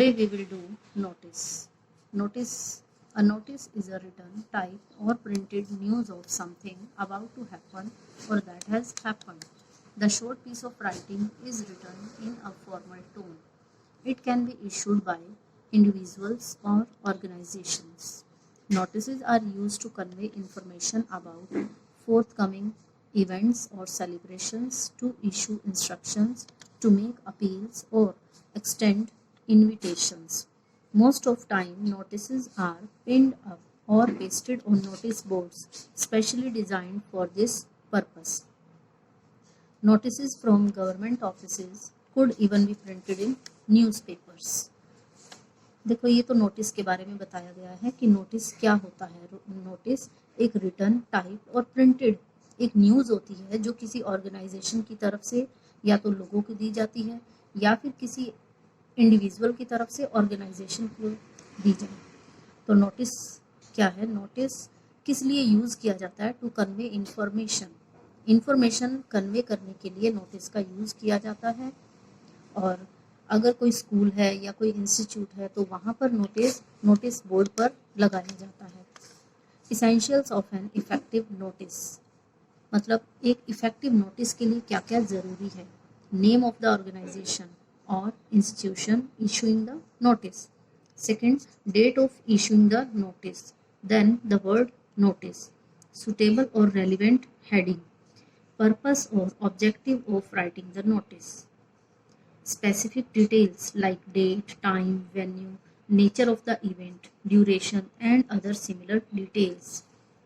Today we will do notice. A notice is a written, typed or printed news of something about to happen or that has happened. The short piece of writing is written in a formal tone. It can be issued by individuals or organizations. Notices are used to convey information about forthcoming events or celebrations, to issue instructions, to make appeals or extend invitations. Most of time notices are pinned up or pasted on notice boards specially designed for this purpose. Notices from government offices could even be printed in newspapers. देखो ये तो notice के बारे में बताया गया है कि नोटिस क्या होता है। नोटिस एक रिटन, टाइप और प्रिंटेड एक न्यूज़ होती है जो किसी ऑर्गेनाइजेशन की तरफ से या तो लोगों को दी जाती है या फिर किसी इंडिविजुअल की तरफ से ऑर्गेनाइजेशन को दी जाए। तो नोटिस क्या है? नोटिस किस लिए यूज़ किया जाता है? टू कन्वे इंफॉर्मेशन कन्वे करने के लिए नोटिस का यूज़ किया जाता है। और अगर कोई स्कूल है या कोई इंस्टीट्यूट है तो वहाँ पर नोटिस बोर्ड पर लगाया जाता है। Essentials of an effective notice, मतलब एक इफेक्टिव नोटिस के लिए क्या क्या ज़रूरी है। नेम ऑफ द ऑर्गेनाइजेशन और institution issuing the notice. Second, date of issuing the notice. Then the word notice, suitable और रेलिवेंट हेडिंग, पर्पस और objective of writing the notice, specific details like date, time, venue, nature of the event, duration and other similar details,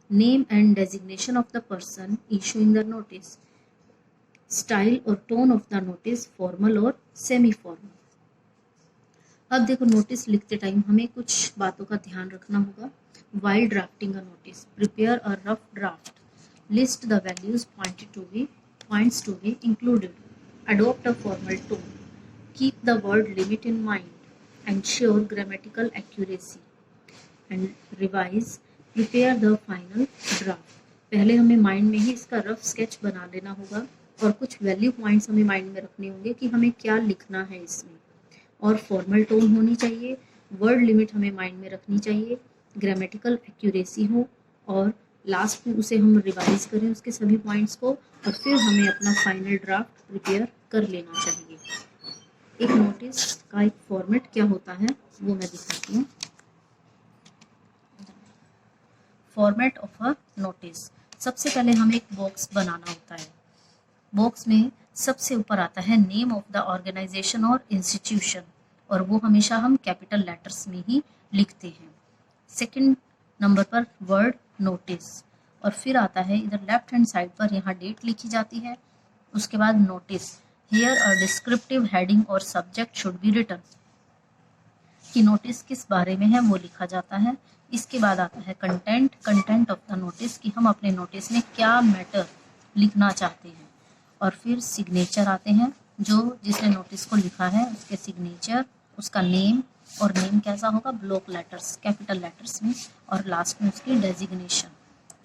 name and designation of the person issuing the notice, style or tone of the notice, formal or semi formal। अब देखो notice लिखते time हमें कुछ बातों का ध्यान रखना होगा। While drafting a notice, prepare a rough draft, list the values points to be included, adopt a formal tone, keep the word limit in mind, ensure grammatical accuracy and revise, prepare the final draft। पहले हमें mind में ही इसका rough sketch बना लेना होगा और कुछ value points हमें माइंड में रखने होंगे कि हमें क्या लिखना है इसमें। और फॉर्मल टोन होनी चाहिए, वर्ड लिमिट हमें माइंड में रखनी चाहिए, ग्रामेटिकल एक्यूरेसी हो और लास्ट में उसे हम रिवाइज करें उसके सभी पॉइंट्स को और फिर हमें अपना फाइनल ड्राफ्ट प्रिपेयर कर लेना चाहिए। एक नोटिस का एक फॉर्मेट क्या होता है वो मैं दिखाती हूँ। फॉर्मेट ऑफ अ नोटिस, सबसे पहले हमें एक बॉक्स बनाना होता है। बॉक्स में सबसे ऊपर आता है नेम ऑफ द ऑर्गेनाइजेशन और इंस्टीट्यूशन और वो हमेशा हम कैपिटल लेटर्स में ही लिखते हैं। सेकंड नंबर पर वर्ड नोटिस और फिर आता है इधर लेफ्ट हैंड साइड पर यहाँ डेट लिखी जाती है। उसके बाद notice, here a descriptive heading और सब्जेक्ट शुड बी रिटन, कि नोटिस किस बारे में है वो लिखा जाता है। इसके बाद आता है कंटेंट ऑफ द नोटिस, कि हम अपने नोटिस में क्या मैटर लिखना चाहते हैं। और फिर सिग्नेचर आते हैं, जो जिसने नोटिस को लिखा है उसके सिग्नेचर, उसका नेम, और नेम कैसा होगा? ब्लॉक लेटर्स, कैपिटल लेटर्स में। और लास्ट में उसकी डेजिग्नेशन,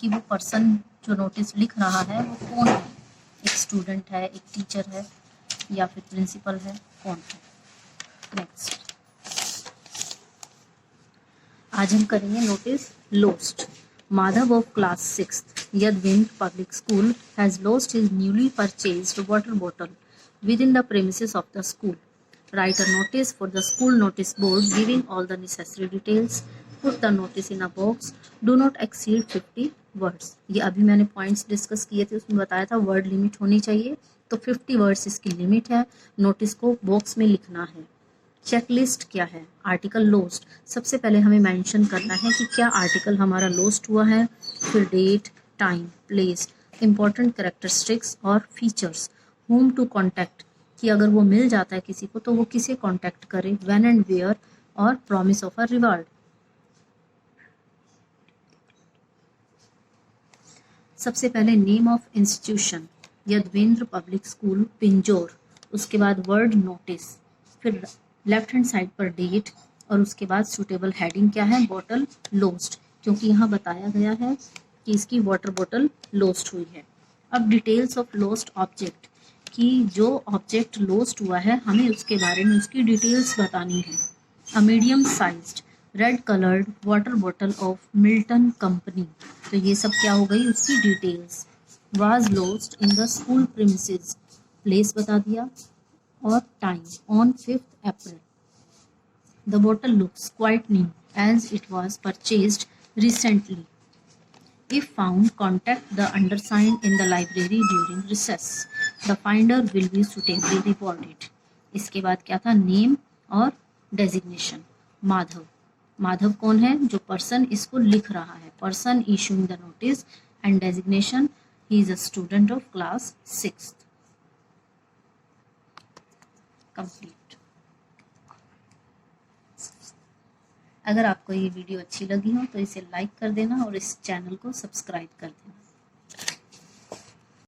कि वो पर्सन जो नोटिस लिख रहा है वो कौन है, एक स्टूडेंट है, एक टीचर है या फिर प्रिंसिपल है, कौन है। नेक्स्ट आज हम करेंगे notice lost. Madhav of class 6th Yadavindra public school has lost his newly purchased water bottle within the premises of the school. Write a notice for the school notice board giving all the necessary details. Put the notice in a box. Do not exceed 50 words। ये अभी मैंने points discuss किए थे, उसमें बताया था word limit होनी चाहिए, तो 50 वर्ड्स इसकी लिमिट है। नोटिस को बॉक्स में लिखना है। चेकलिस्ट क्या है? आर्टिकल लोस्ट, सबसे पहले हमें मेंशन करना है कि क्या आर्टिकल हमारा लोस्ट हुआ है। फिर date, time, place, important characteristics और फीचर्स, होम टू कॉन्टैक्ट, कि अगर वो मिल जाता है किसी को तो वो किसे कॉन्टैक्ट करे, व्हेन एंड वेयर, और प्रॉमिस ऑफ अ रिवार्ड। सबसे पहले name of institution, Yadavindra public school Pinjore. उसके बाद वर्ड नोटिस, फिर लेफ्ट हैंड साइड पर डेट और उसके बाद सूटेबल हेडिंग क्या है? बॉटल लोस्ट, क्योंकि यहाँ बताया गया है कि इसकी वाटर बॉटल लोस्ट हुई है। अब डिटेल्स ऑफ लोस्ट ऑब्जेक्ट, कि जो ऑब्जेक्ट लोस्ट हुआ है हमें उसके बारे में उसकी डिटेल्स बतानी है। A medium sized red coloured water bottle of Milton company, तो ये सब क्या हो गई उसकी details. Was lost in the school premises, place बता दिया और time on 5th April. The bottle looks quite new age it was purchased recently. If found, contact the undersigned in the library during recess. The finder will be suitably rewarded. इसके बाद क्या था, name और designation. Madhav, Madhav कौन है, जो person इसको लिख रहा है, person issuing the notice, and designation he is a student of class 6th। Complete. अगर आपको ये वीडियो अच्छी लगी हो तो इसे लाइक कर देना और इस चैनल को सब्सक्राइब कर देना।